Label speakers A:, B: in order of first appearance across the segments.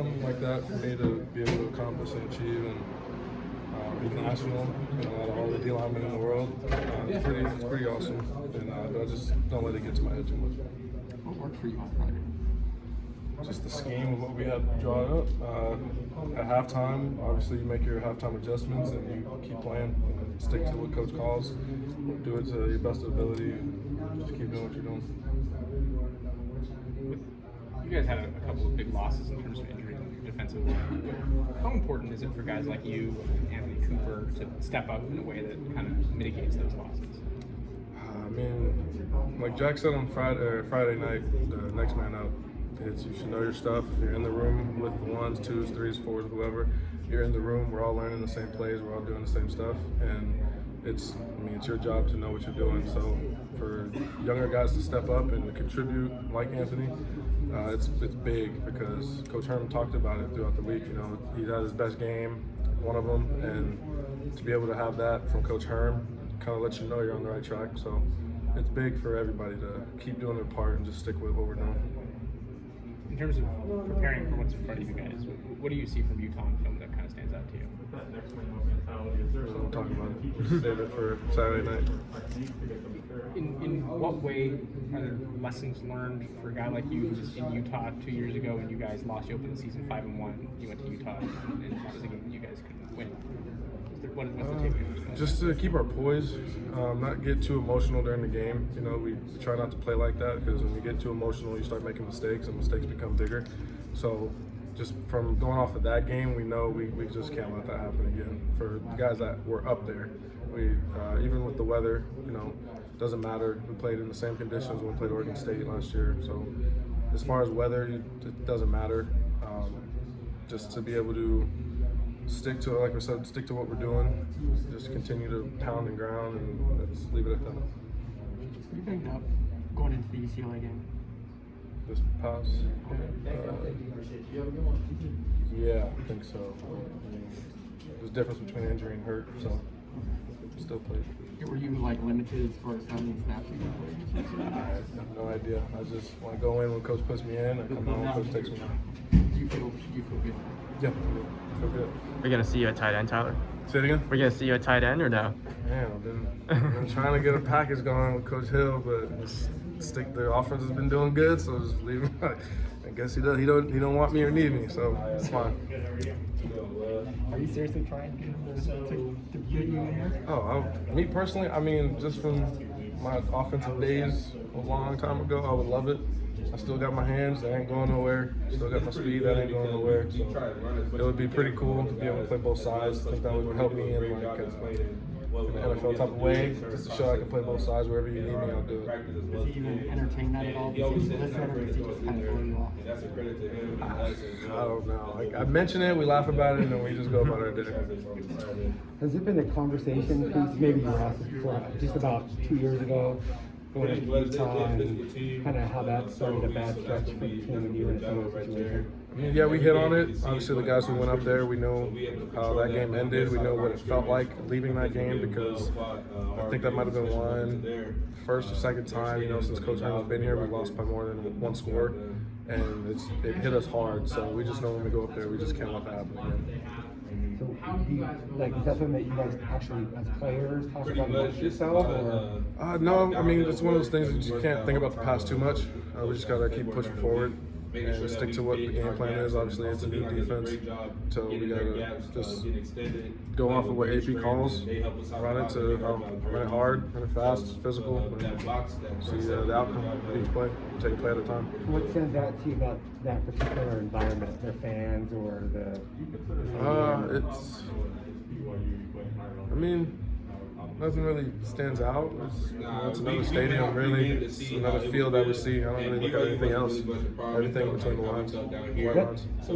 A: something like that for me to be able to accomplish and achieve and be national, out of all the D linemen in the world. It's pretty awesome, and I just don't let it get to my head too much.
B: What worked for you on Friday?
A: Just the scheme of what we had drawn up. At halftime, obviously you make your halftime adjustments and you keep playing and stick to what coach calls. Do it to your best ability and just keep doing what you're doing.
B: You guys had a couple of big losses in terms of injury defensively. How important is it for guys like you and Anthony Cooper to step up in a way that kind of mitigates those losses?
A: I mean, like Jack said on Friday night, the next man up. You should know your stuff. You're in the room with the ones, twos, threes, fours, whoever. You're in the room. We're all learning the same plays. We're all doing the same stuff, and it's your job to know what you're doing. So for younger guys to step up and to contribute, like Anthony, it's big because Coach Herman talked about it throughout the week. He had his best game, one of them, and to be able to have that from Coach Herm kind of lets you know you're on the right track. So it's big for everybody to keep doing their part and just stick with what we're doing.
B: In terms of preparing for what's in front of you guys, what do you see from Utah in film that kind of stands out to you?
A: Don't talk about it. Just save it for Saturday night.
B: In what way are there lessons learned for a guy like you who was in Utah 2 years ago and you guys lost? You opened the season 5-1. You went to Utah and that was a game that you guys couldn't win. What's the takeaway?
A: Just to keep our poise, not get too emotional during the game. We try not to play like that because when you get too emotional, you start making mistakes and mistakes become bigger. So just from going off of that game, we know we just can't let that happen again. For the guys that were up there, even with the weather, doesn't matter. We played in the same conditions when we played Oregon State last year. So as far as weather, it doesn't matter. Just to be able to stick to it, like I said, stick to what we're doing. Just continue to pound and ground, and let's leave it at that.
C: You banged up going into the UCLA game?
A: This pass? Yeah, I think so. There's a difference between injury and hurt, so still played.
C: Were you limited as far as how many snaps you could play?
A: I have no idea. I just want to go in when coach puts me in, I come out when coach takes me out.
C: Do you feel good?
A: Yeah, I feel good.
D: We're gonna see you at tight end, Tyler.
A: Say it again?
D: We're gonna see you at tight end or no?
A: Man, I've been trying to get a package going with Coach Hill, but the offense has been doing good, so just leave him. I guess he does. He don't want me or need me, so it's fine.
C: Are you seriously trying to get you in here?
A: Oh, me personally, I mean, just from my offensive days a long time ago, I would love it. I still got my hands, they ain't going nowhere. Still got my speed, that ain't going nowhere. So it would be pretty cool to be able to play both sides. I think that would help me in an NFL type of way, just to show I can play both sides. Wherever you need me, I'll do it.
C: Does he even entertain that at all? Does he listen, or does he just kind of blow you off?
A: I don't know. I mention it, we laugh about it, and then we just go about our day.
E: Has there been a conversation, because maybe you were asked this before, just about 2 years ago, going to Utah and kind of how that started a bad stretch for the team and you in a similar situation?
A: Yeah, we hit on it. Obviously, the guys who went up there, we know how that game ended. We know what it felt like leaving that game because I think that might have been first or second time, since Coach Herman's been here, we lost by more than one score. And it hit us hard. So we just know when we go up there, we just can't let that happen again.
E: So, is that something that you guys actually, as players, talk about amongst yourself, or?
A: No, I mean, it's one of those things that you can't think about the past too much. We just gotta keep pushing forward and stick to what the game plan is. Obviously, it's a new defense, so we gotta just go off of what AP calls, run it hard, run it fast, physical, and see the outcome of each play. Take a play at a time.
E: What stands out to you about that particular environment, their fans or the?
A: Nothing really stands out. It's another stadium, really. It's another field that we see. I don't really look at anything else. Everything between the lines.
E: So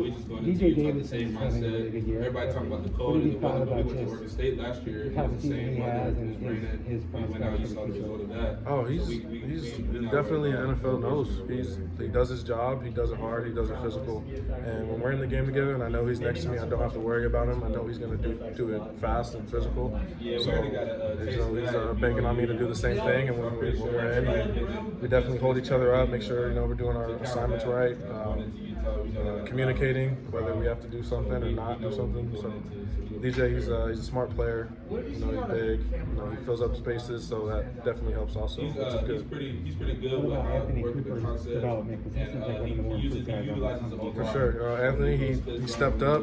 E: DJ Davis is having a really good year. What have you thought about just the type of season he has and his prospects for the future?
A: Oh, he's definitely an NFL nose. He does his job. He does it hard. He does it physical. And when we're in the game together, and I know he's next to me, I don't have to worry about him. I know he's going to do it fast and physical. So he's banking on me to do the same thing, and when we're in, we definitely hold each other up, make sure we're doing our assignments right. communicating whether we have to do something or not do something. So DJ, he's a smart player. He's big. He fills up spaces, so that definitely helps also. Which is good.
F: He's pretty good
E: What
F: with
E: about Anthony
F: working the
E: Cooper's
F: concept.
E: development? Because he seems like one of the more improved guys on
F: utilizes
E: the
F: the
E: team.
A: For sure. Anthony, he stepped up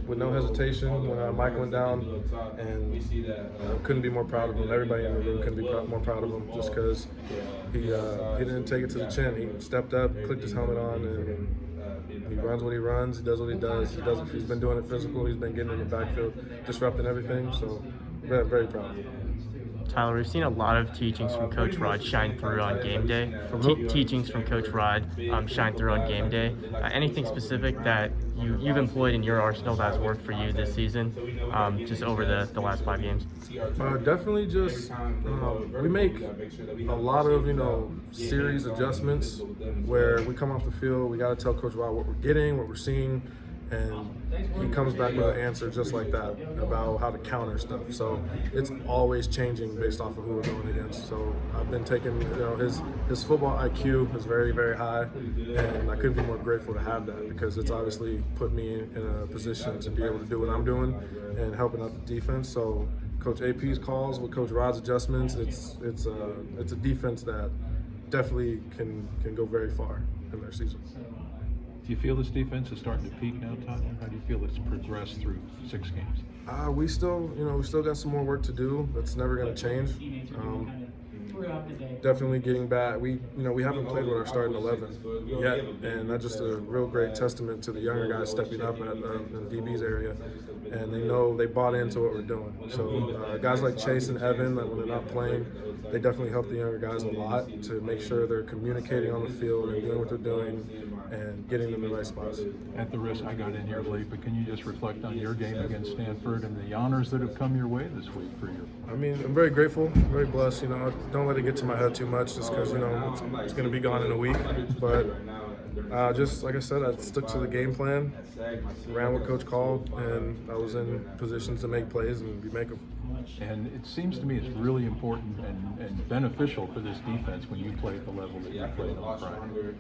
A: with no hesitation when Mike went down, and couldn't be more proud of him. Everybody in the room couldn't be more proud of him just because he didn't take it to the chin. He stepped up, clicked his helmet on, and he runs what he runs. He does what he does. He's been doing it physical. He's been getting in the backfield, disrupting everything. So very, very proud of him.
D: Tyler, we've seen a lot of teachings from Coach Rod shine through on game day. Teachings from Coach Rod shine through on game day. Anything specific that you've employed in your arsenal that has worked for you this season, just over the last 5 games?
A: Definitely just we make a lot of series adjustments where we come off the field. We got to tell Coach Rod what we're getting, what we're seeing, and he comes back with an answer just like that about how to counter stuff. So it's always changing based off of who we're going against. So I've been taking, his football IQ is very, very high, and I couldn't be more grateful to have that because it's obviously put me in a position to be able to do what I'm doing and helping out the defense. So Coach AP's calls with Coach Rod's adjustments, it's a defense that definitely can go very far in their season.
G: Do you feel this defense is starting to peak now, Tyler? How do you feel it's progressed through 6 games?
A: We still got some more work to do. That's never going to change. Definitely getting back. We haven't played with our starting 11 yet, and that's just a real great testament to the younger guys stepping up in DB's area, and they bought into what we're doing. So guys like Chase and Evan, when they're not playing, they definitely help the younger guys a lot to make sure they're communicating on the field and doing what they're doing and getting them in the right spots.
G: At the risk, I got in here late, but can you just reflect on your game against Stanford and the honors that have come your way this week for you?
A: I mean, I'm very grateful, very blessed. Don't let it get to my head too much, just because it's going to be gone in a week. But just like I said, I stuck to the game plan, ran what Coach called, and I was in positions to make plays and make them.
G: And it seems to me it's really important and beneficial for this defense when you play at the level that you played on Friday.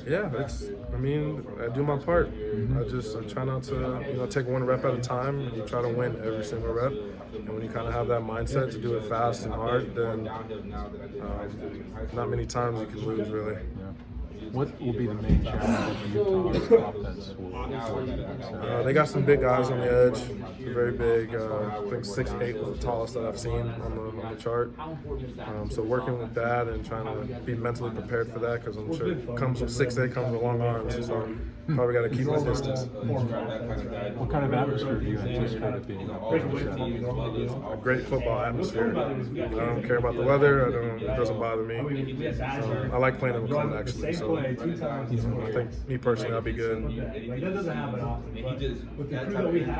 A: Yeah, I do my part. I try not to take one rep at a time, and you try to win every single rep. And when you kind of have that mindset to do it fast and hard, then not many times you can lose, really.
G: Yeah. What will be the main challenge of Utah's offense?
A: They got some big guys on the edge. They're very big. I think 6'8" was the tallest that I've seen on the chart. So working with that and trying to be mentally prepared for that, because I'm sure it comes with 6'8" comes with long arms. So probably got to keep my distance.
G: What kind of atmosphere do you anticipate it being?
A: A great football atmosphere. I don't care about the weather. It doesn't bother me. I like playing in the cold, actually. So I think me personally, I'll be good.
C: Like that doesn't happen often. But with the crew that we have.